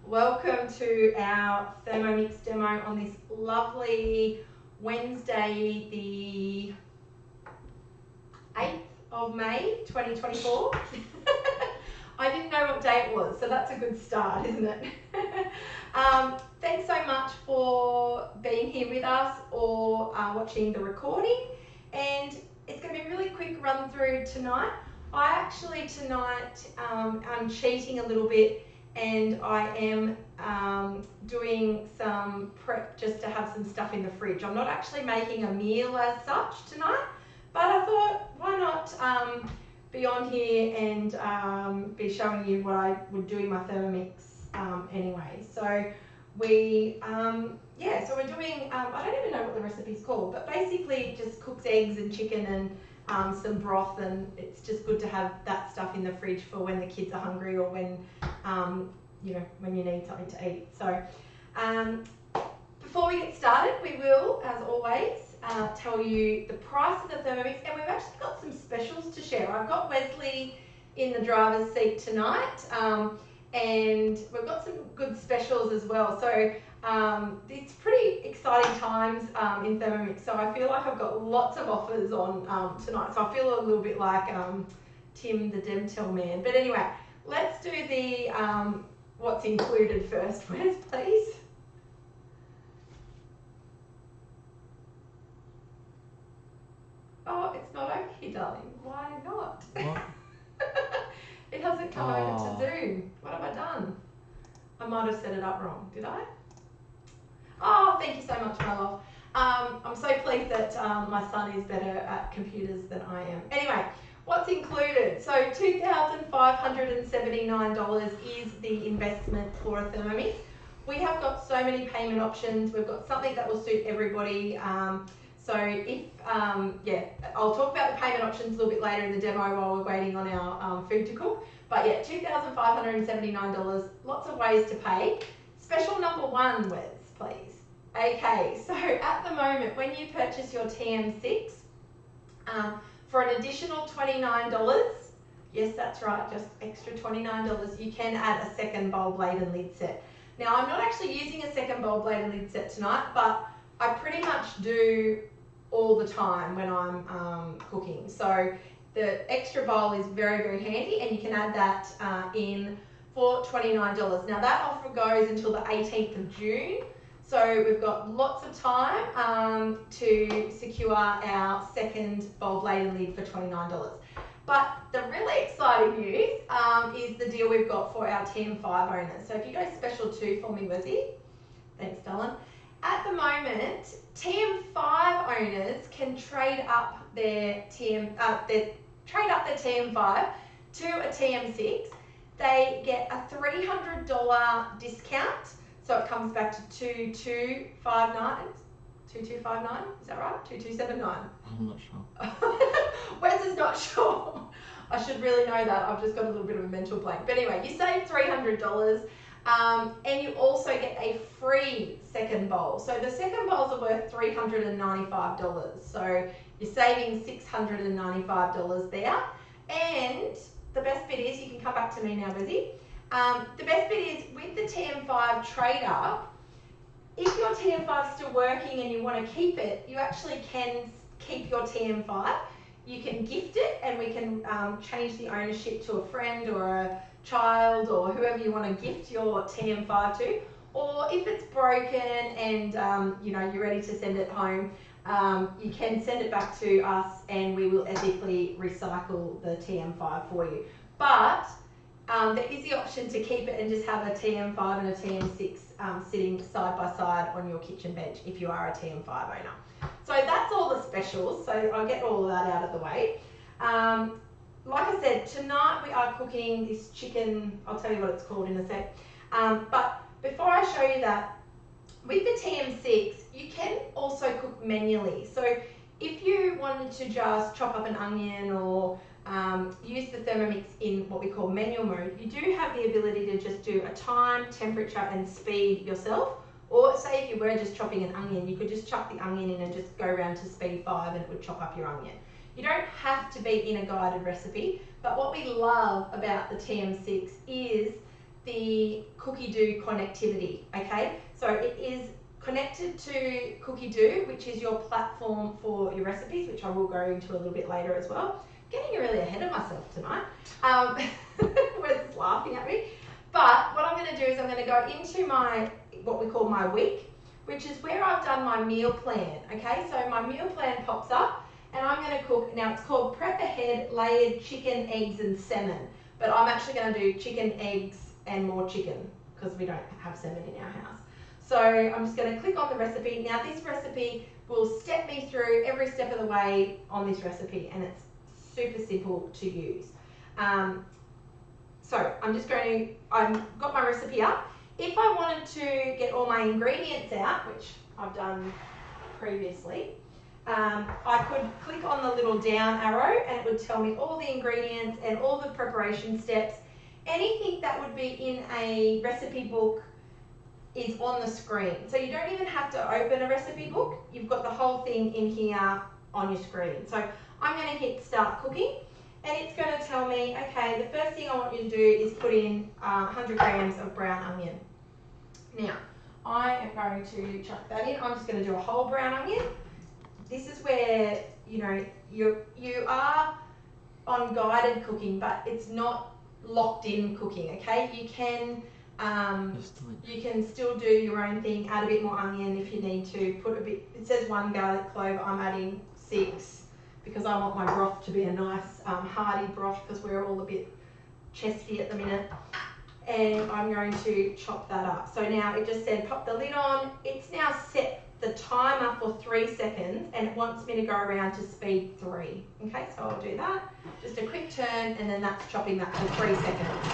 Welcome to our Thermomix demo on this lovely Wednesday, the 8th of May 2024. I didn't know what day it was, so that's a good start, isn't it? Thanks so much for being here with us or watching the recording. And it's going to be a really quick run through tonight. I actually tonight I'm cheating a little bit, and I am doing some prep just to have some stuff in the fridge. I'm not actually making a meal as such tonight, but I thought, why not be on here and be showing you what I would do in my Thermomix anyway. So we, so we're doing, I don't even know what the recipe's called, but basically it just cooks eggs and chicken and some broth, and it's just good to have that stuff in the fridge for when the kids are hungry or when, when you need something to eat. So before we get started, we will, as always, tell you the price of the Thermomix, and we've actually got some specials to share. I've got Wesley in the driver's seat tonight, and we've got some good specials as well. So it's pretty exciting times in Thermomix, so I feel like I've got lots of offers on tonight, so I feel a little bit like Tim the Demtel man. But anyway, let's do the what's included first, Wes, please. Oh, it's not over here, darling. Why not? What? It hasn't come over to Zoom. What have I done? I might have set it up wrong. Did I? Oh, thank you so much, my love. I'm so pleased that my son is better at computers than I am. Anyway, what's included? So $2,579 is the investment for a Thermomix. We have got so many payment options. We've got something that will suit everybody. So if, I'll talk about the payment options a little bit later in the demo while we're waiting on our food to cook. But yeah, $2,579, lots of ways to pay. Special number one, Wes, please. Okay, so at the moment, when you purchase your TM6, for an additional $29, yes, that's right, just extra $29, you can add a second bowl, blade and lid set. Now, I'm not actually using a second bowl, blade and lid set tonight, but I pretty much do all the time when I'm cooking. So the extra bowl is very, very handy, and you can add that in for $29. Now that offer goes until the 18th of June. So we've got lots of time to secure our second bowl, blade and lid for $29. But the really exciting news is the deal we've got for our TM5 owners. So if you go special 2 for me, Wizzy. Thanks, Dylan. At the moment, TM5 owners can trade up their TM5 to a TM6. They get a $300 discount, so it comes back to $2,259. $2,259, is that right? $2,279. I'm not sure. Wes is not sure. I should really know that. I've just got a little bit of a mental blank. But anyway, you save $300. And you also get a free second bowl. So the second bowls are worth $395. So you're saving $695 there. And the best bit is, you can come back to me now, Lizzie. The best bit is, with the TM5 trade up, if your TM5 is still working and you want to keep it, you actually can keep your TM5. You can gift it, and we can change the ownership to a friend or a child or whoever you want to gift your TM5 to. Or if it's broken and you're ready to send it home, you can send it back to us, and we will ethically recycle the TM5 for you. But there is the option to keep it and just have a TM5 and a TM6 sitting side by side on your kitchen bench if you are a TM5 owner. So that's all the specials, so I'll get all of that out of the way. Like I said, tonight we are cooking this chicken. I'll tell you what it's called in a sec. But before I show you that, with the TM6, you can also cook manually. So if you wanted to just chop up an onion or use the Thermomix in what we call manual mode, you do have the ability to just do a time, temperature and speed yourself. Or say if you were just chopping an onion, you could just chuck the onion in and just go around to speed 5 and it would chop up your onion. You don't have to be in a guided recipe, but what we love about the TM6 is the COOKIDOO connectivity, okay? So it is connected to COOKIDOO, which is your platform for your recipes, which I will go into a little bit later as well. Getting really ahead of myself tonight. Wes is laughing at me. But what I'm going to do is I'm going to go into my, what we call my week, which is where I've done my meal plan, okay? So my meal plan pops up and I'm going to cook, now it's called Prep Ahead Layered Chicken, Eggs and Salmon, but I'm actually going to do chicken, eggs and more chicken because we don't have salmon in our house. So I'm just going to click on the recipe. Now this recipe will step me through every step of the way on this recipe and it's super simple to use. So I'm just going to, I've got my recipe up. If I wanted to get all my ingredients out, which I've done previously, I could click on the little down arrow and it would tell me all the ingredients and all the preparation steps. Anything that would be in a recipe book is on the screen. So you don't even have to open a recipe book. You've got the whole thing in here on your screen. So I'm going to hit start cooking and it's going to tell me, okay, the first thing I want you to do is put in 100 grams of brown onion. Now, I am going to chuck that in. I'm just going to do a whole brown onion. This is where, you know, you are on guided cooking, but it's not locked in cooking, okay? You can still do your own thing, add a bit more onion if you need to, put a bit, it says 1 garlic clove, I'm adding 6 because I want my broth to be a nice hearty broth because we're all a bit chesty at the minute. And I'm going to chop that up. So now it just said pop the lid on, it's now set the timer for 3 seconds and it wants me to go around to speed 3. Okay, so I'll do that. Just a quick turn and then that's chopping that for 3 seconds.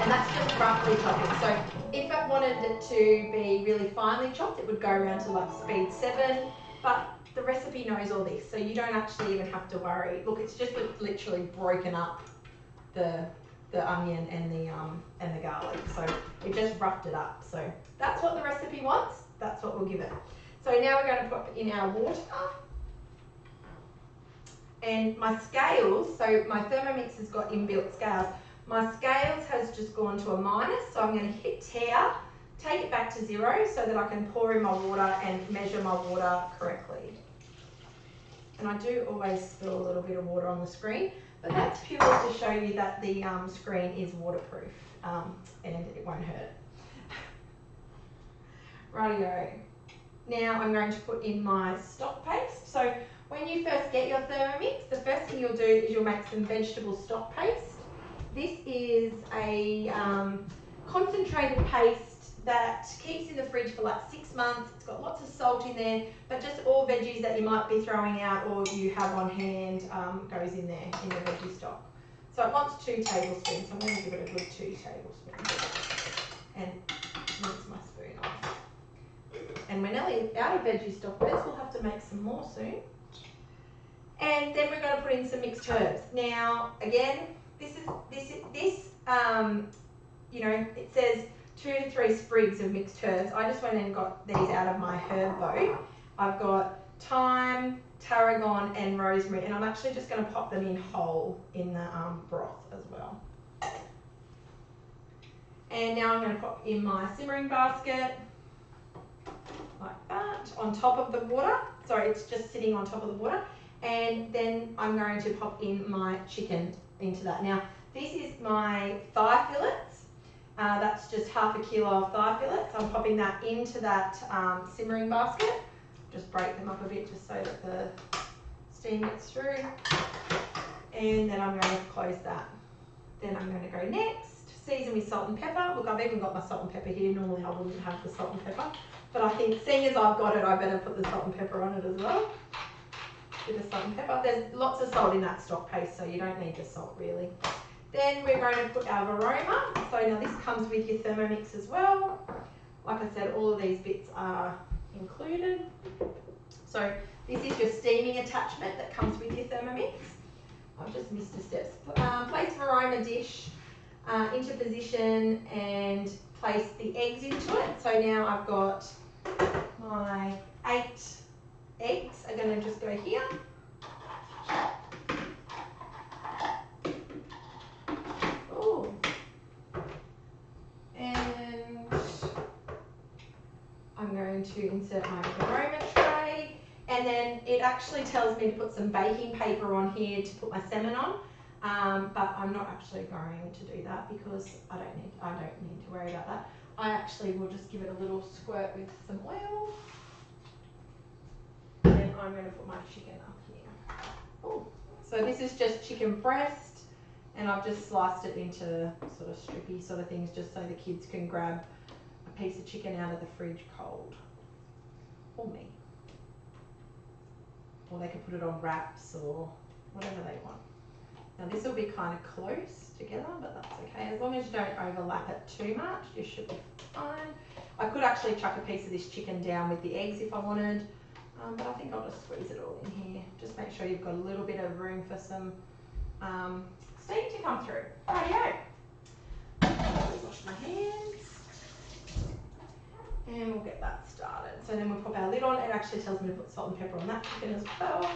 And that's just roughly chopping. So if it wanted it to be really finely chopped, it would go around to like speed 7, but the recipe knows all this, so you don't actually even have to worry. Look, it's just literally broken up the onion and the garlic, so it just roughed it up. So that's what the recipe wants. That's what we'll give it. So now we're going to put in our water. And my scales, so my Thermomix has got inbuilt scales. My scales has just gone to a minus, so I'm going to hit tear, take it back to 0 so that I can pour in my water and measure my water correctly. And I do always spill a little bit of water on the screen, but that's purely to show you that the screen is waterproof and it won't hurt. Rightio. Now I'm going to put in my stock paste. So when you first get your Thermomix, the first thing you'll do is you'll make some vegetable stock paste. This is a concentrated paste that keeps in the fridge for like 6 months. It's got lots of salt in there, but just all veggies that you might be throwing out or you have on hand goes in there in the veggie stock. So it wants 2 tablespoons, so I'm going to give it a good 2 tablespoons. And rinse my spoon off. And we're nearly out of veggie stock, Wes. We'll have to make some more soon. And then we're going to put in some mixed herbs. Now, again, you know, it says 2 to 3 sprigs of mixed herbs. I just went and got these out of my herb boat. I've got thyme, tarragon and rosemary, and I'm actually just going to pop them in whole in the broth as well. And now I'm going to pop in my simmering basket like that on top of the water. Sorry, it's just sitting on top of the water. And then I'm going to pop in my chicken into that. Now, this is my thigh fillets. That's just half a kilo of thigh fillets. I'm popping that into that simmering basket. Just break them up a bit just so that the steam gets through. And then I'm going to close that. Then I'm going to go next, season with salt and pepper. Look, I've even got my salt and pepper here. Normally I wouldn't have the salt and pepper, but I think seeing as I've got it, I better put the salt and pepper on it as well. Bit of salt and pepper. There's lots of salt in that stock paste, so you don't need the salt really. Then we're going to put our aroma. So now this comes with your Thermomix as well. Like I said, all of these bits are included. So this is your steaming attachment that comes with your Thermomix. I've just missed a step. Place aroma dish into position and place the eggs into it. So now I've got my 8 eggs are going to just go here. to insert my aroma tray, and then it actually tells me to put some baking paper on here to put my salmon on, but I'm not actually going to do that because I don't need to worry about that. I actually will just give it a little squirt with some oil, and then I'm going to put my chicken up here. Oh, so this is just chicken breast, and I've just sliced it into sort of strippy sort of things just so the kids can grab a piece of chicken out of the fridge cold, or me. Or they could put it on wraps or whatever they want. Now this will be kind of close together, but that's okay. As long as you don't overlap it too much, you should be fine. I could actually chuck a piece of this chicken down with the eggs if I wanted, but I think I'll just squeeze it all in here. Just make sure you've got a little bit of room for some steam to come through. Rightio. Wash my hands. And we'll get that started. So then we'll pop our lid on. It actually tells me to put salt and pepper on that chicken as well.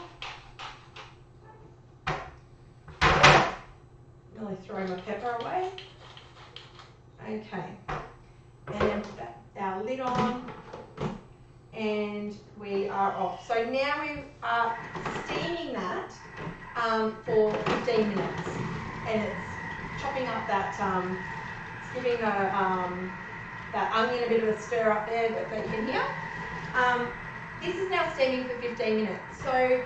Really throw my pepper away. Okay. And then put our lid on. And we are off. So now we are steaming that for 15 minutes. And it's chopping up that, it's giving that onion a bit of a stir up there that you can hear. This is now steaming for 15 minutes. So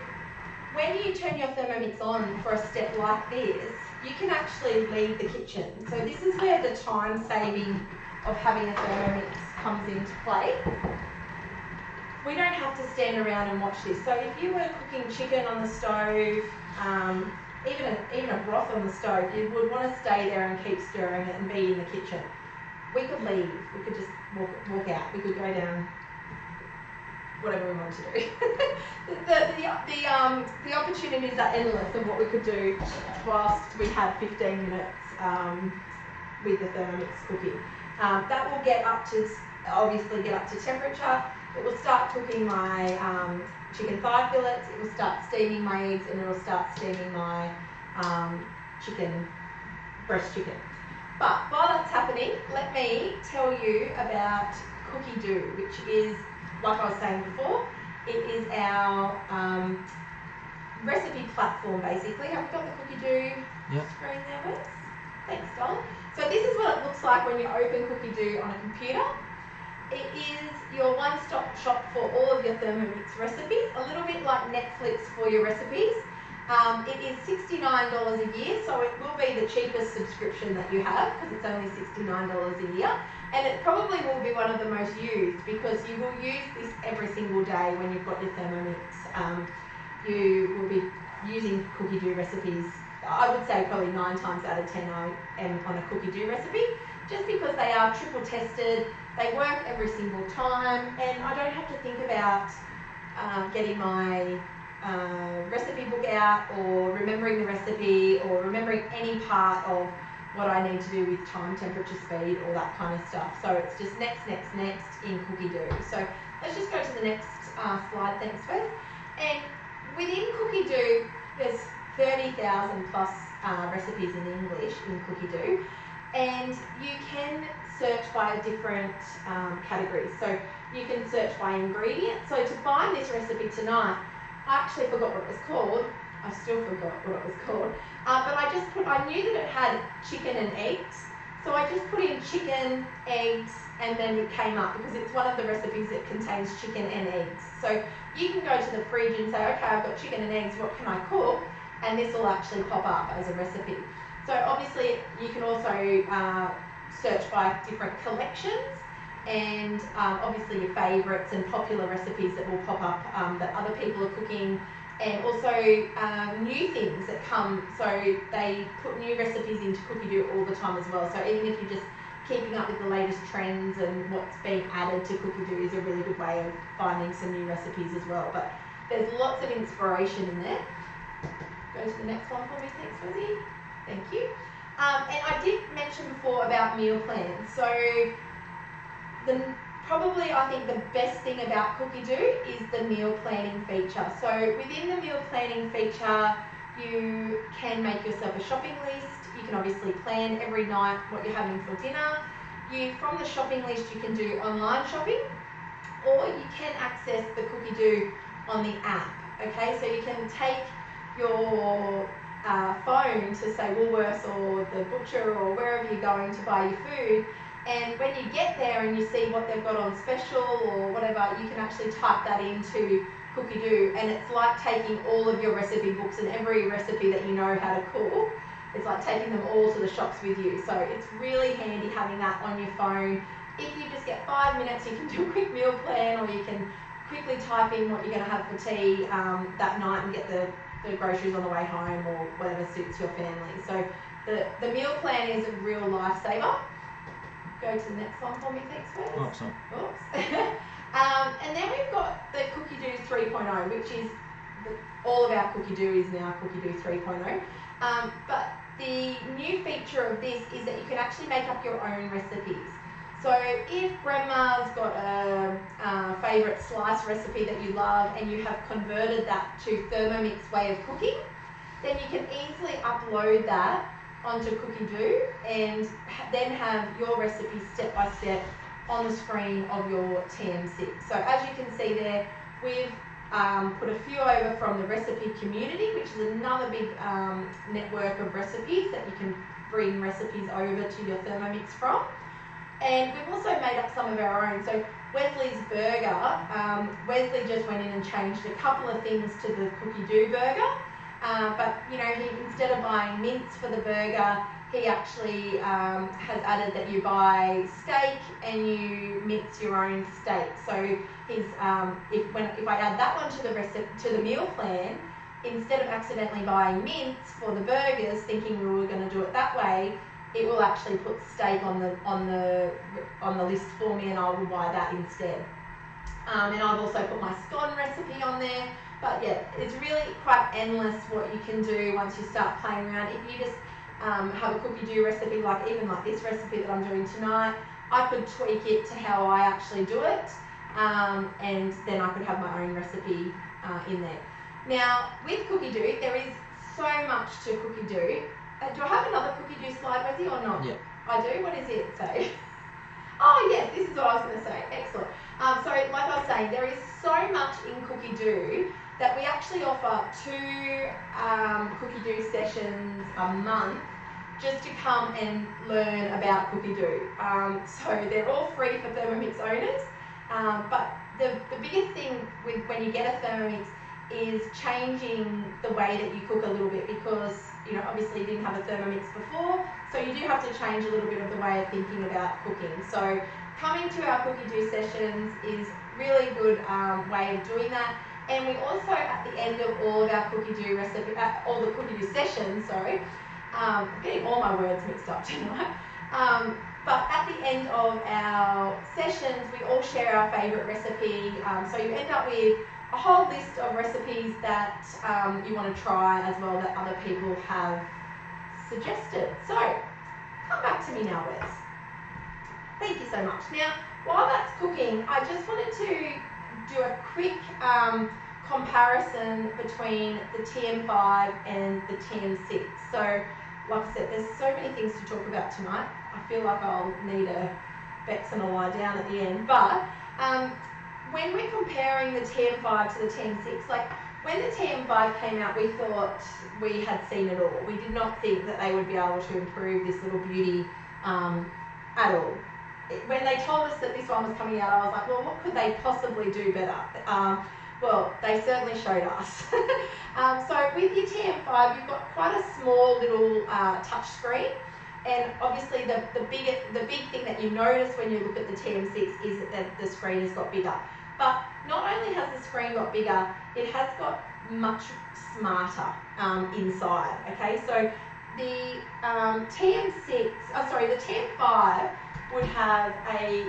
when you turn your Thermomix on for a step like this, you can actually leave the kitchen. So this is where the time saving of having a Thermomix comes into play. We don't have to stand around and watch this. So if you were cooking chicken on the stove, even a broth on the stove, you would want to stay there and keep stirring it and be in the kitchen. We could leave. We could just walk out. We could go down. Whatever we wanted to do. the opportunities are endless of what we could do whilst we have 15 minutes with the Thermomix cooking. That will obviously get up to temperature. It will start cooking my chicken thigh fillets. It will start steaming my eggs, and it will start steaming my breast chicken. But while that's happening, let me tell you about COOKIDOO, which is, like I was saying before, it is our recipe platform basically. Have we got the COOKIDOO screen there, Wes? Thanks, darling. So this is what it looks like when you open COOKIDOO on a computer. It is your one-stop shop for all of your Thermomix recipes, a little bit like Netflix for your recipes. It is $69 a year, so it will be the cheapest subscription that you have because it's only $69 a year. And it probably will be one of the most used because you will use this every single day when you've got your Thermomix. You will be using COOKIDOO recipes. I would say probably 9 times out of 10 I am on a COOKIDOO recipe, just because they are triple tested, they work every single time, and I don't have to think about getting my recipe book out or remembering the recipe or remembering any part of what I need to do with time, temperature, speed, all that kind of stuff. So it's just next in COOKIDOO. So let's just go to the next slide, thanks Wes. And within COOKIDOO, there's 30,000 plus recipes in English in COOKIDOO, and you can search by different categories. So you can search by ingredients. So to find this recipe tonight, I actually forgot what it was called. I still forgot what it was called. But I knew that it had chicken and eggs. So I just put in chicken, eggs, and then it came up because it's one of the recipes that contains chicken and eggs. So you can go to the fridge and say, okay, I've got chicken and eggs, what can I cook? And this will actually pop up as a recipe. So obviously you can also search by different collections and obviously your favourites and popular recipes that will pop up that other people are cooking, and also new things that come. So they put new recipes into COOKIDOO all the time as well. So even if you're just keeping up with the latest trends and what's being added to COOKIDOO is a really good way of finding some new recipes as well. But there's lots of inspiration in there. Go to the next one for me, thanks Rosie. Thank you. And I did mention before about meal plans. So probably I think the best thing about COOKIDOO is the meal planning feature. So within the meal planning feature, you can make yourself a shopping list. You can obviously plan every night what you're having for dinner. From the shopping list, you can do online shopping. or you can access the COOKIDOO on the app. Okay, so you can take your phone to say Woolworths or the butcher or wherever you're going to buy your food, and when you get there and you see what they've got on special or whatever, you can actually type that into COOKIDOO, and it's like taking all of your recipe books and every recipe that you know how to cook. It's like taking them all to the shops with you. So it's really handy having that on your phone. If you just get 5 minutes, you can do a quick meal plan, or you can quickly type in what you're going to have for tea that night and get the groceries on the way home, or whatever suits your family. So the meal plan is a real lifesaver. Go to the next one for me, thanks, Wes. Oh, sorry. Oops. And then we've got the COOKIDOO 3.0, which is all of our COOKIDOO is now COOKIDOO 3.0. But the new feature of this is that you can actually make up your own recipes. So if grandma's got a favourite slice recipe that you love and you have converted that to Thermomix way of cooking, then you can easily upload that onto COOKIDOO and then have your recipe step by step on the screen of your TM6. So as you can see there, we've put a few over from the recipe community, which is another big network of recipes that you can bring recipes over to your Thermomix from. And we've also made up some of our own. So Wesley's burger, Wesley just went in and changed a couple of things to the COOKIDOO burger. But you know, instead of buying mince for the burger, he actually has added that you buy steak and you mince your own steak. So his if I add that one to the meal plan, instead of accidentally buying mince for the burgers, thinking we were going to do it that way, it will actually put steak on the list for me, and I will buy that instead. And I've also put my scone recipe on there. But yeah, it's really quite endless what you can do once you start playing around. If you just have a COOKIDOO recipe, like even like this recipe that I'm doing tonight, I could tweak it to how I actually do it, and then I could have my own recipe in there. Now with COOKIDOO, there is so much to COOKIDOO. Do I have another COOKIDOO slide, Wesy, or not? Yep. I do. What does it say? Oh yes, this is what I was going to say. Excellent. So like I was saying, there is so much in COOKIDOO that we actually offer 2 COOKIDOO sessions a month just to come and learn about COOKIDOO. So they're all free for Thermomix owners, but the biggest thing when you get a Thermomix is changing the way that you cook a little bit, because you know obviously you didn't have a Thermomix before, so you do have to change a little bit of the way of thinking about cooking. So coming to our COOKIDOO sessions is really good way of doing that. And we also, at the end of all of our COOKIDOO recipe, all the COOKIDOO sessions, sorry, I'm getting all my words mixed up tonight. But at the end of our sessions, we all share our favourite recipe. So you end up with a whole list of recipes that you want to try as well that other people have suggested. So come back to me now, Wes. Thank you so much. Now, while that's cooking, I just wanted to do a quick comparison between the TM5 and the TM6. So, like I said, there's so many things to talk about tonight. I feel like I'll need a Bex and a lie down at the end. But when we're comparing the TM5 to the TM6, like when the TM5 came out, we thought we had seen it all. We did not think that they would be able to improve this little beauty at all. When they told us that this one was coming out, I was like, well, what could they possibly do better? Well, they certainly showed us. So with your TM5, you've got quite a small little touch screen, and obviously the big thing that you notice when you look at the TM6 is that the screen has got bigger. But not only has the screen got bigger, it has got much smarter inside. Okay, so the the TM5 would have a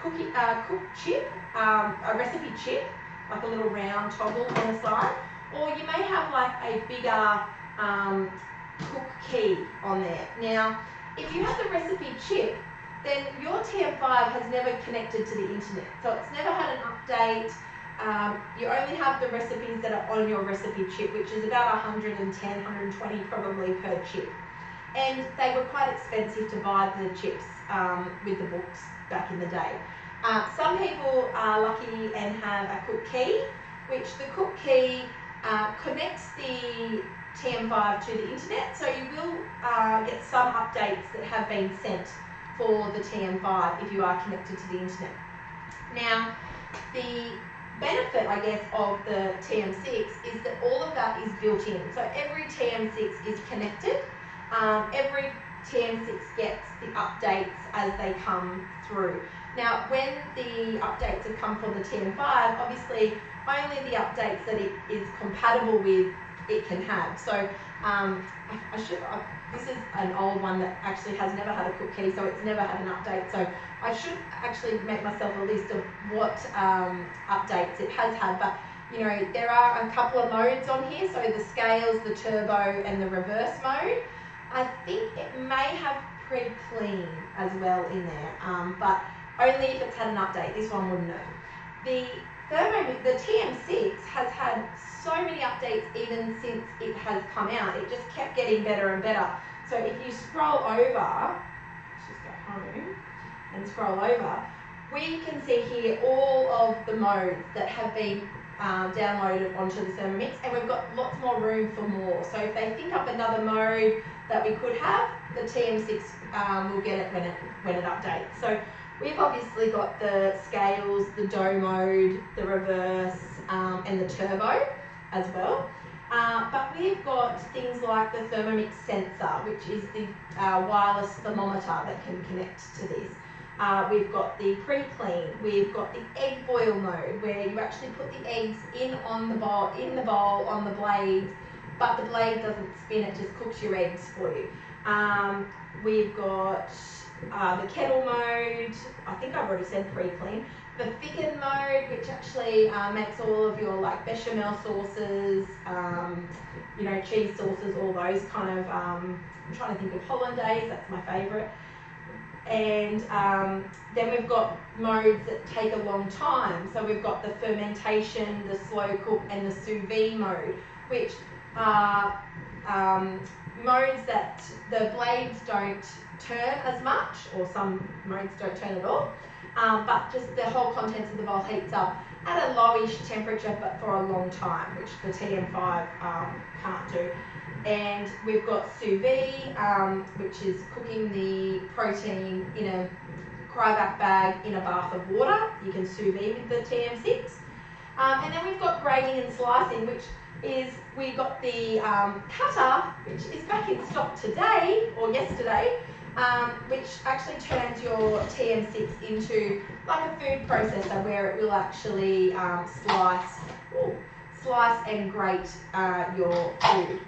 cook chip, a recipe chip, like a little round toggle on the side, or you may have like a bigger cook key on there. Now, if you have the recipe chip, then your TM5 has never connected to the internet, so it's never had an update. You only have the recipes that are on your recipe chip, which is about 110, 120 probably per chip. And they were quite expensive to buy the chips with the books back in the day. Some people are lucky and have a cook key, which the cook key connects the TM5 to the internet, so you will get some updates that have been sent for the TM5 if you are connected to the internet. Now, the benefit, I guess, of the TM6 is that all of that is built in. So every TM6 is connected. Every TM6 gets the updates as they come through. Now, when the updates have come for the TM5, obviously only the updates that it is compatible with it can have. So this is an old one that actually has never had a cook key, so it's never had an update. So I should actually make myself a list of what updates it has had. But you know, there are a couple of modes on here. So the scales, the turbo, and the reverse mode. I think it may have pre-clean as well in there, but only if it's had an update. This one wouldn't have. The TM6 has had so many updates even since it has come out. It just kept getting better and better. So if you scroll over, let's just go home and scroll over, we can see here all of the modes that have been downloaded onto the Thermomix, and we've got lots more room for more. So if they think up another mode that we could have, the TM6 will get it when it updates. So we've obviously got the scales, the dough mode, the reverse, and the turbo as well. But we've got things like the Thermomix sensor, which is the wireless thermometer that can connect to this. We've got the pre-clean. We've got the egg boil mode, where you actually put the eggs in the bowl on the blade, but the blade doesn't spin; it just cooks your eggs for you. We've got the kettle mode. I think I've already said pre-clean. The thicken mode, which actually makes all of your like bechamel sauces, you know, cheese sauces, all those kind of. I'm trying to think of hollandaise. That's my favourite. And then we've got modes that take a long time. So we've got the fermentation, the slow cook, and the sous vide mode, which are modes that the blades don't turn as much, or some modes don't turn at all, but just the whole contents of the bowl heats up at a lowish temperature but for a long time, which the TM5 can't do. And we've got sous vide, which is cooking the protein in a cryovac bag in a bath of water. You can sous vide with the TM6. And then we've got grating and slicing, which is, we got the cutter, which is back in stock today or yesterday, which actually turns your TM6 into like a food processor, where it will actually slice and grate your food.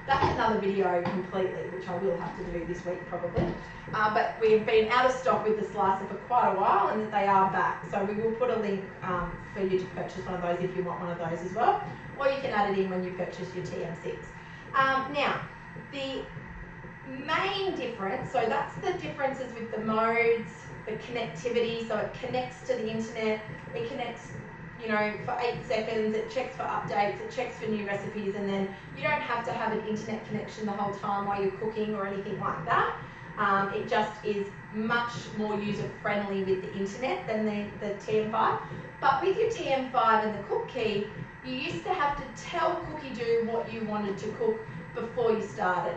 That's another video completely, which I will have to do this week probably. But we've been out of stock with the slicer for quite a while, and they are back. So we will put a link for you to purchase one of those if you want one of those as well. Or you can add it in when you purchase your TM6. Now, the main difference, so that's the differences with the modes, the connectivity, so it connects to the internet, it connects, you know, for 8 seconds, it checks for updates, it checks for new recipes, and then you don't have to have an internet connection the whole time while you're cooking or anything like that. It just is much more user-friendly with the internet than the TM5. But with your TM5 and the cook key, you used to have to tell COOKIDOO what you wanted to cook before you started.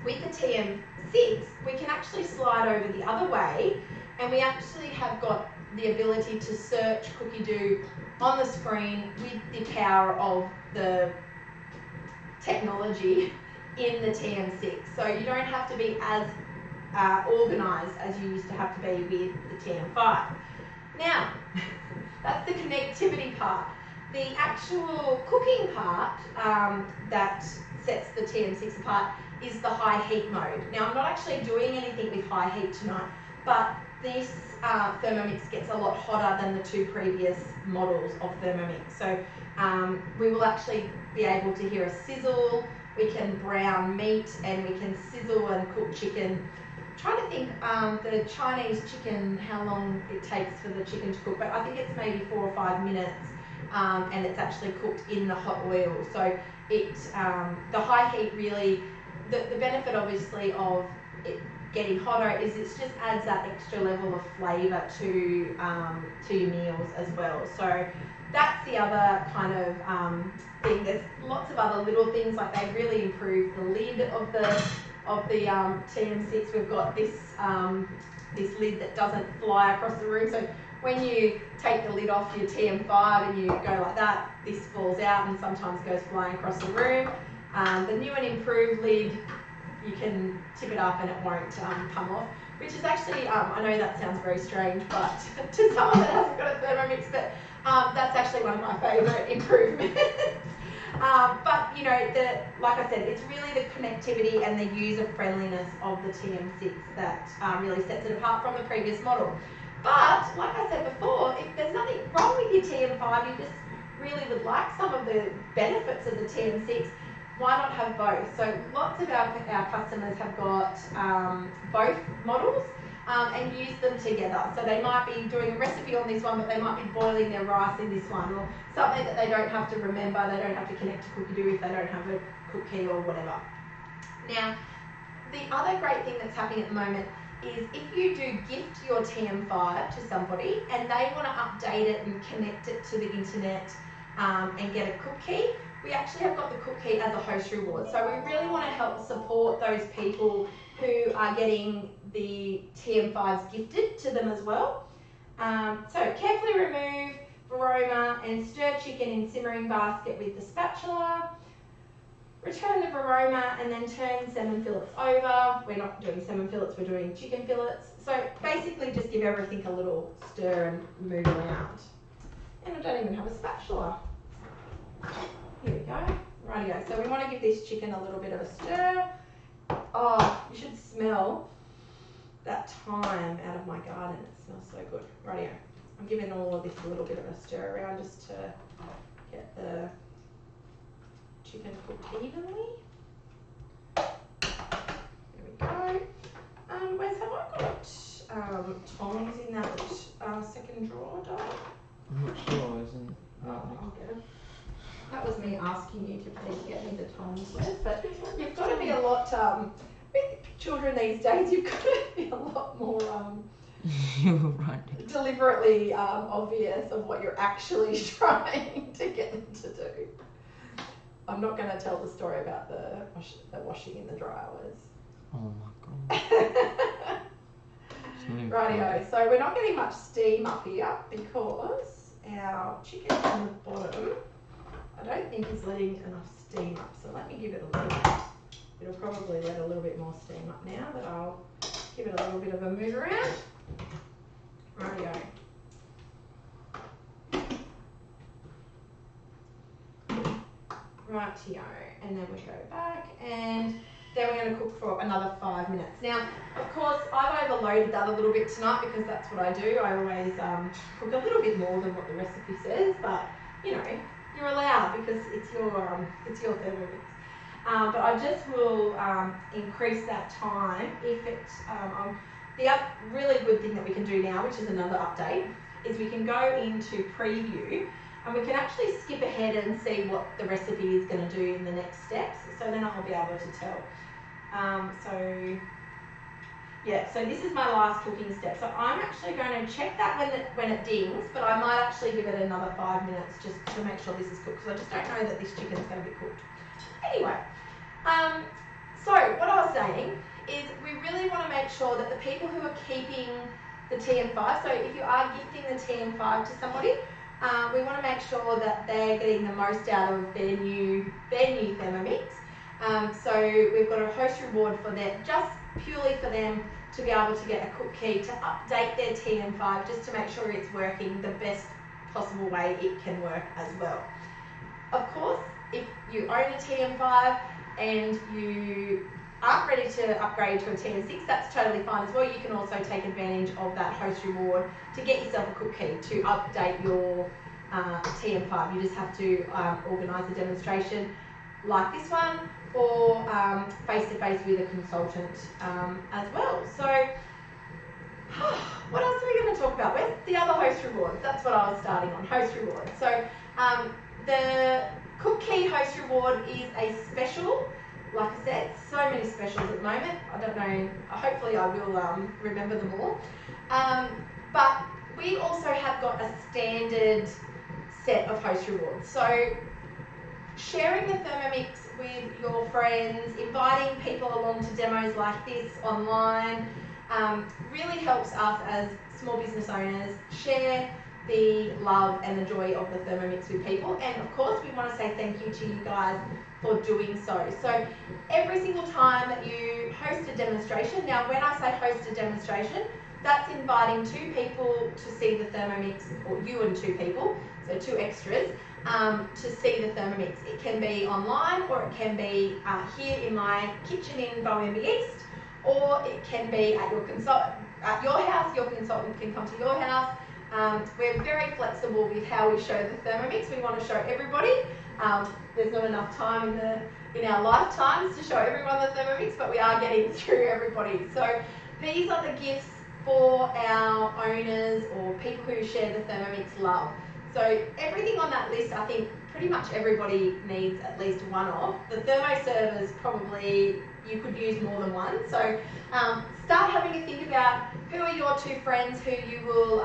With the TM6, we can actually slide over the other way, and we actually have got the ability to search COOKIDOO on the screen with the power of the technology in the TM6. So you don't have to be as organised as you used to have to be with the TM5. Now, that's the connectivity part. The actual cooking part that sets the TM6 apart is the high heat mode. Now, I'm not actually doing anything with high heat tonight, but this Thermomix gets a lot hotter than the 2 previous models of Thermomix. So we will actually be able to hear a sizzle, we can brown meat, and we can sizzle and cook chicken. I'm trying to think, the Chinese chicken, how long it takes for the chicken to cook, but I think it's maybe 4 or 5 minutes, and it's actually cooked in the hot oil. So it, the high heat really, the benefit obviously of it getting hotter is it just adds that extra level of flavour to your meals as well. So that's the other kind of thing. There's lots of other little things, like they really improved the lid of the TM6. We've got this this lid that doesn't fly across the room. So when you take the lid off your TM5 and you go like that, this falls out and sometimes goes flying across the room. The new and improved lid, you can tip it up and it won't come off, which is actually, I know that sounds very strange, but to someone that hasn't got a Thermomix, but that's actually one of my favourite improvements. But you know, like I said, it's really the connectivity and the user friendliness of the TM6 that really sets it apart from the previous model. But like I said before, if there's nothing wrong with your TM5, you just really would like some of the benefits of the TM6, why not have both? So lots of our customers have got both models and use them together. So they might be doing a recipe on this one, but they might be boiling their rice in this one, or something that they don't have to remember. They don't have to connect to COOKIDOO if they don't have a cookie or whatever. Now, the other great thing that's happening at the moment is if you do gift your TM5 to somebody and they want to update it and connect it to the internet and get a cookie, we actually have got the cookie as a host reward. So we really want to help support those people who are getting the TM5s gifted to them as well. So carefully remove varoma and stir chicken in simmering basket with the spatula. Return the varoma and then turn salmon fillets over. We're not doing salmon fillets, we're doing chicken fillets. So basically just give everything a little stir and move around. And I don't even have a spatula. Here we go. Rightio. So we want to give this chicken a little bit of a stir. Oh, you should smell that thyme out of my garden. It smells so good. Rightio. I'm giving all of this a little bit of a stir around just to get the chicken cooked evenly. There we go. Wes, have I got tongs in that second drawer, Dad? I'm not sure, isn't I'll get them. That was me asking you to please get me the tongs, Wes, but you've got to be a lot, with children these days, you've got to be a lot more You're right. deliberately obvious of what you're actually trying to get them to do. I'm not going to tell the story about the washing in the dryer, Wes. Oh my god. Rightio, so we're not getting much steam up here because our chicken on the bottom, I don't think is letting enough steam up. So let me give it a little bit. It'll probably let a little bit more steam up now, but I'll give it a little bit of a move around. Rightio. Rightio, and then we go back and then we're going to cook for another 5 minutes. Now, of course, I've overloaded that a little bit tonight because that's what I do. I always cook a little bit more than what the recipe says, but you know, you're allowed because it's your Thermomix. But I just will increase that time if it. The really good thing that we can do now, which is another update, is we can go into preview and we can actually skip ahead and see what the recipe is going to do in the next steps. So then I'll be able to tell. So this is my last cooking step. So I'm actually going to check that when it dings, but I might actually give it another 5 minutes just to make sure this is cooked because I just don't know that this chicken is going to be cooked. Anyway, so what I was saying is we really want to make sure that the people who are keeping the TM5, so if you are gifting the TM5 to somebody, we want to make sure that they're getting the most out of their new Thermomix. So we've got a host reward for them, just purely for them to be able to get a cookie to update their TM5 just to make sure it's working the best possible way it can work as well. Of course, if you own a TM5 and you aren't ready to upgrade to a TM6, that's totally fine as well. You can also take advantage of that host reward to get yourself a cookie to update your TM5. You just have to organise a demonstration like this one or face-to-face with a consultant as well. So what else are we going to talk about? Where's the other host rewards? That's what I was starting on, host rewards. So the cookie host reward is a special like I said, so many specials at the moment. I don't know, hopefully I will remember them all. But we also have got a standard set of host rewards. So sharing the Thermomix with your friends, inviting people along to demos like this online, really helps us as small business owners share the love and the joy of the Thermomix with people. And of course, we want to say thank you to you guys for doing so. So every single time that you host a demonstration, now when I say host a demonstration, that's inviting 2 people to see the Thermomix, or you and 2 people, so 2 extras, to see the Thermomix. It can be online, or it can be here in my kitchen in Bowenby East, or it can be at your house. Your consultant can come to your house. We're very flexible with how we show the Thermomix. We want to show everybody. There's not enough time in our lifetimes to show everyone the Thermomix, but we are getting through everybody. So these are the gifts for our owners or people who share the Thermomix love. So everything on that list, I think pretty much everybody needs at least one of. The thermo servers, probably you could use more than one. So start having to think about who are your 2 friends who you will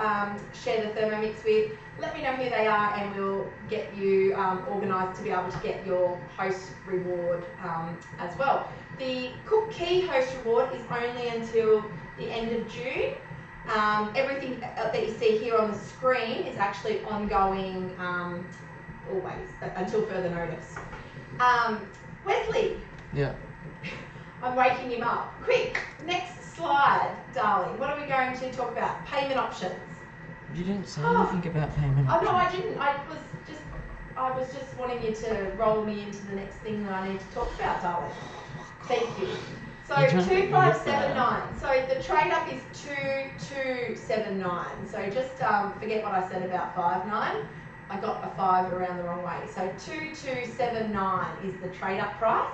share the Thermomix with. Let me know who they are, and we'll get you organised to be able to get your host reward as well. The Cook Key host reward is only until the end of June. Everything that you see here on the screen is actually ongoing always, until further notice. Wesley. Yeah. I'm waking him up. Quick, next slide, darling. What are we going to talk about? Payment options. You didn't say anything about payment Oh options. no, I didn't. I was just wanting you to roll me into the next thing that I need to talk about, darling. Thank you. So 2579. So the trade up is 2279. So just forget what I said about 59. I got a 5 around the wrong way. So 2279 is the trade up price.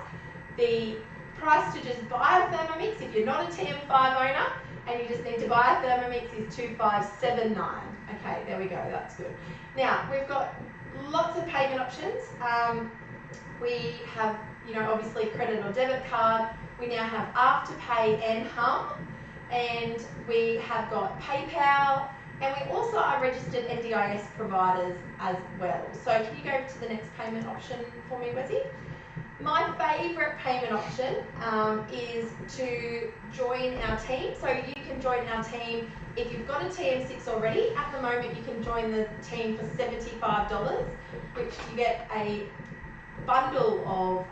The price to just buy a Thermomix, if you're not a TM5 owner and you just need to buy a Thermomix, is 2579. Okay, there we go. That's good. Now we've got lots of payment options. We have, obviously credit or debit card. We now have Afterpay and Hum, and we have got PayPal, and we also are registered NDIS providers as well. So can you go to the next payment option for me, Wessie? My favourite payment option is to join our team. So you can join our team if you've got a TM6 already. At the moment, you can join the team for $75, which you get a bundle of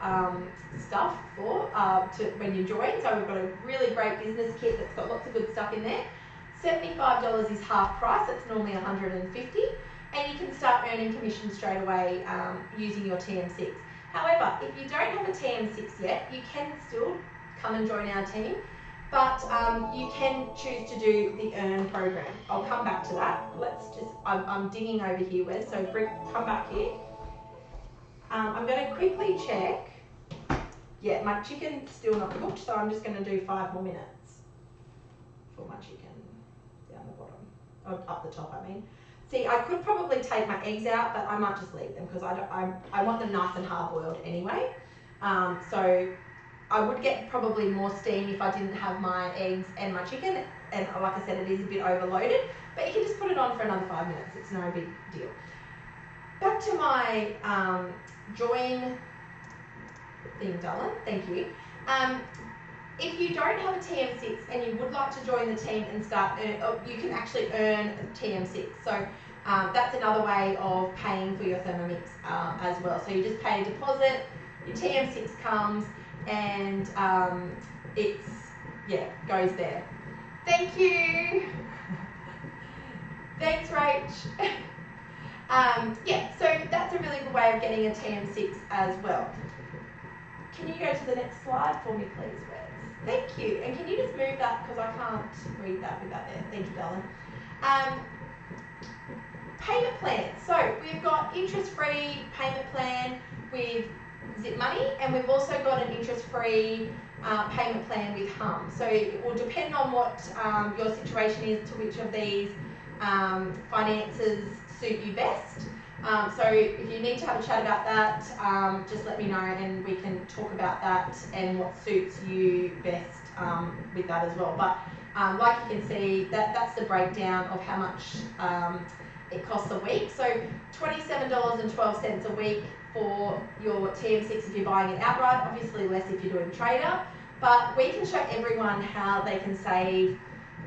stuff for when you join. So we've got a really great business kit that's got lots of good stuff in there. $75 is half price. It's normally $150, and you can start earning commission straight away using your TM6. However, if you don't have a TM6 yet, you can still come and join our team, but you can choose to do the Earn program. I'll come back to that. I'm digging over here, Wes, so come back here. I'm going to quickly check. Yeah, my chicken's still not cooked, so I'm just going to do 5 more minutes for my chicken down the bottom, or up the top, I mean. See, I could probably take my eggs out, but I might just leave them because I want them nice and hard boiled anyway. So I would get probably more steam if I didn't have my eggs and my chicken. And like I said, it is a bit overloaded, but you can just put it on for another 5 minutes. It's no big deal. Back to my join thing, darling. Thank you. If you don't have a TM6 and you would like to join the team and you can actually earn a TM6. So that's another way of paying for your Thermomix as well. So you just pay a deposit, your TM6 comes, and goes there. Thank you. Thanks, Rach. So that's a really good way of getting a TM6 as well. Can you go to the next slide for me, please, Wes? Thank you. And can you just move that because I can't read that with that there. Thank you, darling. Payment plans. So we've got interest-free payment plan with Zip Money, and we've also got an interest-free payment plan with Hum. So it will depend on what your situation is to which of these finances suit you best. So if you need to have a chat about that, just let me know and we can talk about that and what suits you best with that as well. But like you can see, that's the breakdown of how much it costs a week. So $27.12 a week for your TM6 if you're buying it outright, obviously less if you're doing trade-up. But we can show everyone how they can save,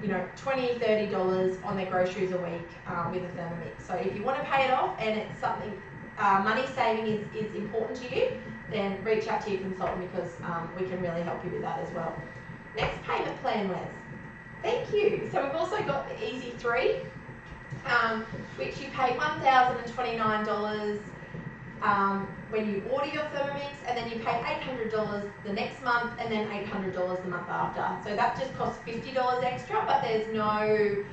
you know, $20, $30 on their groceries a week with a Thermomix. So if you want to pay it off and it's something, money saving is important to you, then reach out to your consultant because we can really help you with that as well. Next payment plan, Wes. Thank you. So we've also got the Easy 3, which you pay $1,029 when you order your Thermomix, and then you pay $800 the next month, and then $800 the month after. So that just costs $50 extra, but there's no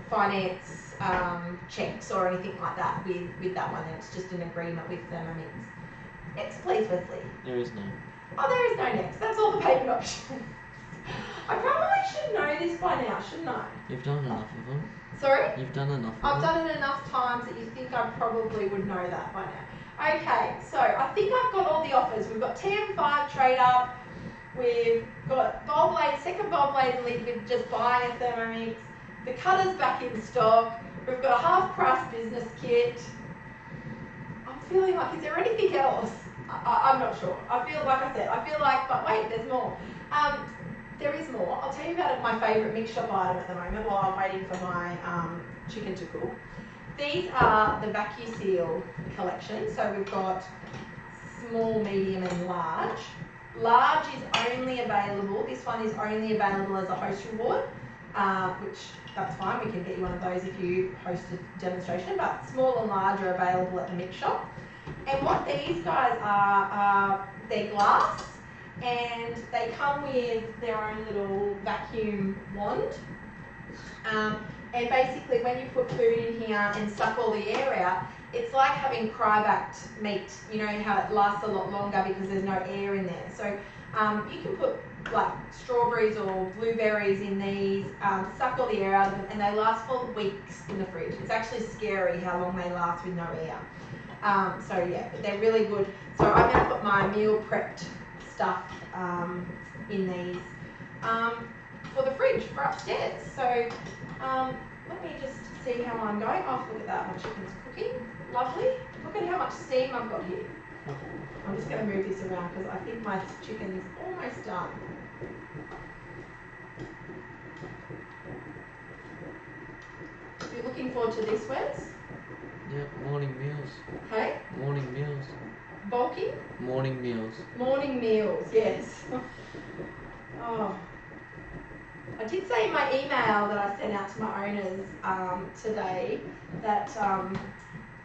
finance checks or anything like that with that one. It's just an agreement with Thermomix. Next, please, Wesley. There is no. Oh, there is no next. That's all the payment options. I probably should know this by now, shouldn't I? You've done enough of them. Sorry? You've done enough of I've them. done it enough times that you think I probably would know that by now. Okay, so I think I've got all the offers. We've got TM5 trade up. We've got bowl blade, second bowl blade in liquid, just buying a Thermomix. The cutter's back in stock. We've got a half price business kit. I'm feeling like, is there anything else? I'm not sure. I feel like I said, but wait, there's more. There is more. I'll tell you about my favourite mix shop item at the moment while I'm waiting for my chicken to cook. These are the vacuum seal collection. So we've got small, medium and large. Large is only available, this one is only available as a host reward, which that's fine, we can get you one of those if you host a demonstration, but small and large are available at the mix shop. And what these guys are they're glass, and they come with their own little vacuum wand. And basically when you put food in here and suck all the air out, it's like having cry-backed meat. You know how it lasts a lot longer because there's no air in there. So you can put like strawberries or blueberries in these, suck all the air out of them, and they last for weeks in the fridge. It's actually scary how long they last with no air. So yeah, but they're really good. So I'm going to put my meal prepped stuff in these for the fridge for upstairs. So let me just see how I'm going. Oh, look at that, my chicken's cooking. Lovely. Look at how much steam I've got here. I'm just going to move this around because I think my chicken's almost done. You're looking forward to this, Wes? Yeah, morning meals. Hey? Morning meals. Bulking? Morning meals. Morning meals, yes. Oh. I did say in my email that I sent out to my owners today that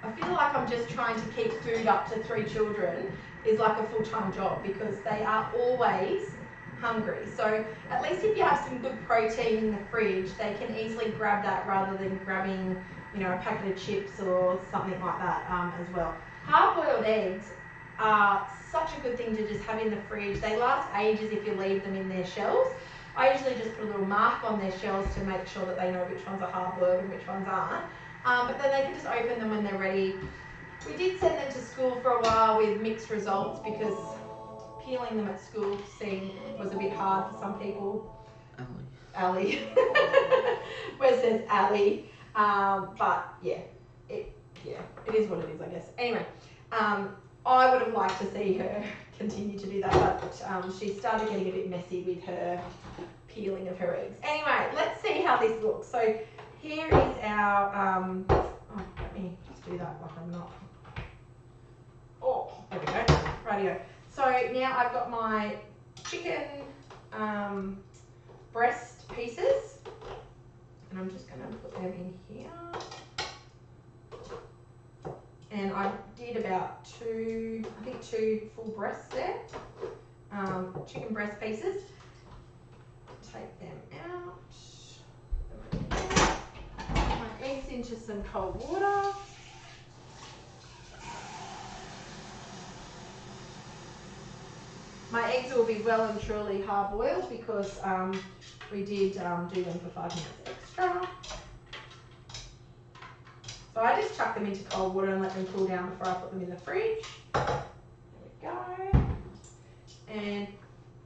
I feel like I'm just trying to keep food up to 3 children is like a full-time job because they are always hungry. So at least if you have some good protein in the fridge, they can easily grab that rather than grabbing, you know, a packet of chips or something like that as well. Hard-boiled eggs are such a good thing to just have in the fridge. They last ages if you leave them in their shells. I usually just put a little mark on their shells to make sure that they know which ones are hard-boiled and which ones aren't. But then they can just open them when they're ready. We did send them to school for a while with mixed results because peeling them at school was a bit hard for some people. Ali. Wes says Ali. But yeah, it is what it is, I guess. Anyway, I would have liked to see her continue to do that, but she started getting a bit messy with her peeling of her eggs. Anyway, let's see how this looks. So here is our, let me just do that like I'm not. Oh, there we go. Rightio. So now I've got my chicken breast pieces, and I'm just going to put them in here. And I did about 2 full breasts there, chicken breast pieces. Take them out. Put my eggs into some cold water. My eggs will be well and truly hard boiled because we did do them for 5 minutes extra. So I just chuck them into cold water and let them cool down before I put them in the fridge. There we go. And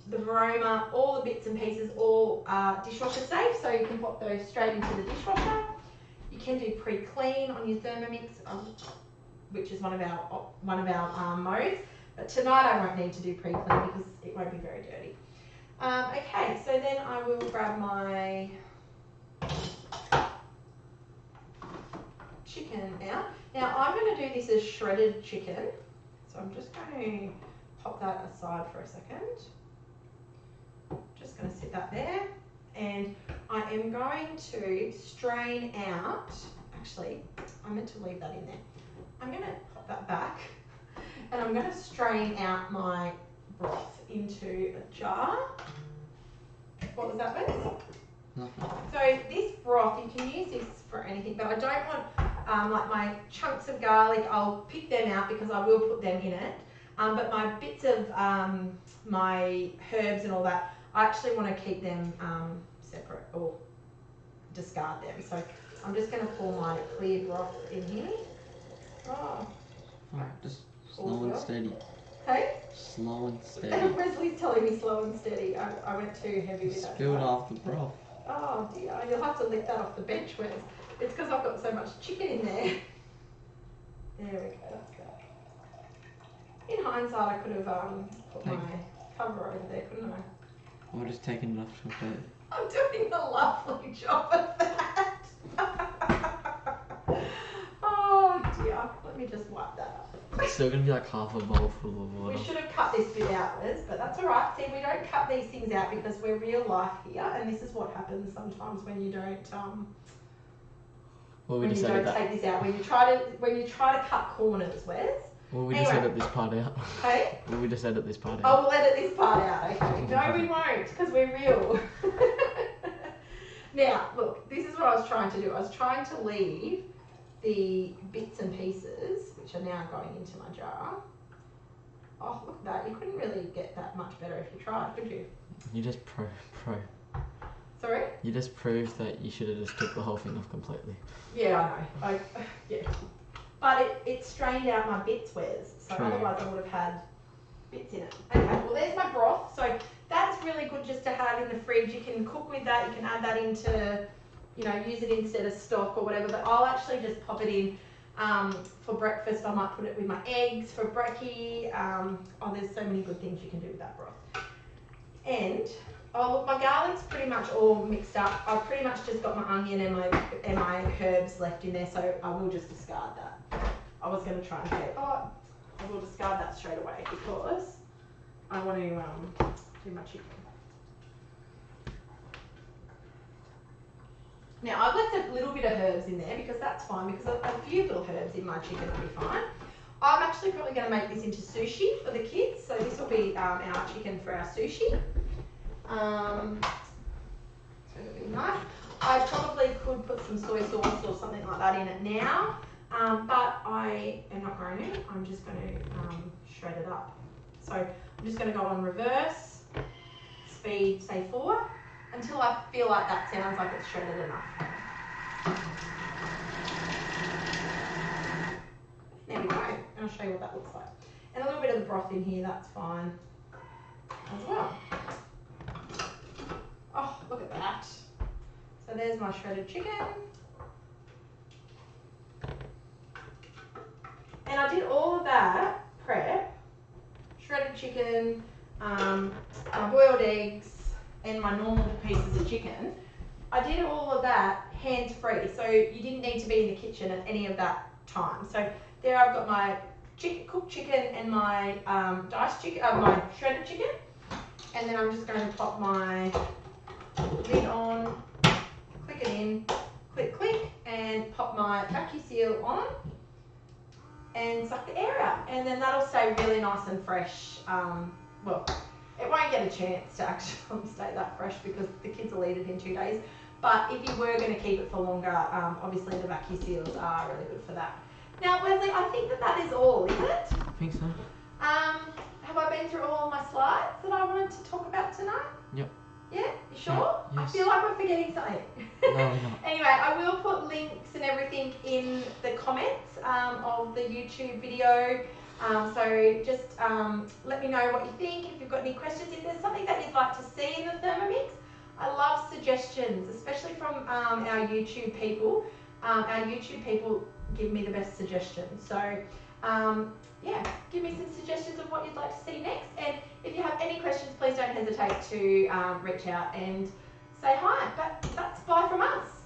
the Varoma, all the bits and pieces, all are dishwasher safe, so you can put those straight into the dishwasher. You can do pre-clean on your Thermomix, which is one of our modes. But tonight I won't need to do pre-clean because it won't be very dirty. Okay, so then I will grab my chicken out. Now I'm going to do this as shredded chicken, so I'm just going to pop that aside for a second. Just going to sit that there, and I am going to strain out, actually I meant to leave that in there. I'm going to pop that back and I'm going to strain out my broth into a jar. What was that, Wes? Nothing. So this broth, you can use this for anything, but I don't want like my chunks of garlic, I'll pick them out because I will put them in it. But my bits of my herbs and all that, I actually want to keep them separate or discard them. So I'm just going to pour my clear broth in here. Oh. Alright, just slow and steady. Hey? Slow and steady. Wesley's telling me slow and steady. I went too heavy with that. Spilled off the broth. Oh dear, you'll have to lick that off the bench, Wes. It's because I've got so much chicken in there. There we go, that's good. In hindsight, I could have put my cover over there, couldn't I? Or just taking it off completely. I'm doing a lovely job of that. Oh dear, let me just wipe that up. It's still going to be like half a bowl full of water. We should have cut this bit out, Liz, but that's alright. See, we don't cut these things out because we're real life here, and this is what happens sometimes when you don't Well, when you don't take this out. When you try to cut corners, Wes. Well, we just edit this part out. Hey? Well, we just edit this part out. Oh, we'll edit this part out, okay. No, we won't, because we're real. Now, look, this is what I was trying to do. I was trying to leave the bits and pieces, which are now going into my jar. Oh, look at that. You couldn't really get that much better if you tried, could you? You just Sorry? You just proved that you should have just took the whole thing off completely. Yeah, I know. Yeah. But it strained out my bits, Wes. So True. otherwise I would have had bits in it. Okay, well there's my broth. So that's really good just to have in the fridge. You can cook with that. You can add that into, you know, use it instead of stock or whatever. But I'll actually just pop it in for breakfast. I might put it with my eggs for brekkie. Oh, there's so many good things you can do with that broth. And oh, look, my garlic's pretty much all mixed up. I've pretty much just got my onion and my herbs left in there, so I will just discard that. I was going to try and say, oh, I will discard that straight away because I want to do my chicken. Now, I've left a little bit of herbs in there because that's fine, because a few little herbs in my chicken will be fine. I'm actually probably going to make this into sushi for the kids, so this will be our chicken for our sushi. So it'll be nice. I probably could put some soy sauce or something like that in it now, but I am not going to. I'm just going to shred it up. So I'm just going to go on reverse, speed, say 4, until I feel like that sounds like it's shredded enough. There we go. And I'll show you what that looks like. And a little bit of the broth in here, that's fine as well. Oh, look at that. So there's my shredded chicken. And I did all of that prep, shredded chicken, my boiled eggs, and my normal pieces of chicken. I did all of that hands-free, so you didn't need to be in the kitchen at any of that time. So there I've got my cooked chicken and my diced chicken, my shredded chicken. And then I'm just going to pop my lid on, click it in, click, click, and pop my vacuum seal on and suck the air out. And then that'll stay really nice and fresh. Well, it won't get a chance to actually stay that fresh because the kids will eat it in 2 days. But if you were going to keep it for longer, obviously the vacuum seals are really good for that. Now, Wesley, I think that is all, is it? I think so. Have I been through all of my slides that I wanted to talk about tonight? Yep. Yeah? You sure? Yes. I feel like we're forgetting something. No, we're not. Anyway, I will put links and everything in the comments of the YouTube video. So just let me know what you think. If you've got any questions, if there's something that you'd like to see in the Thermomix, I love suggestions, especially from our YouTube people. Our YouTube people give me the best suggestions. So yeah, give me some suggestions of what you'd like to see next. And if you have any questions, please don't hesitate to reach out and say hi. But that's bye from us.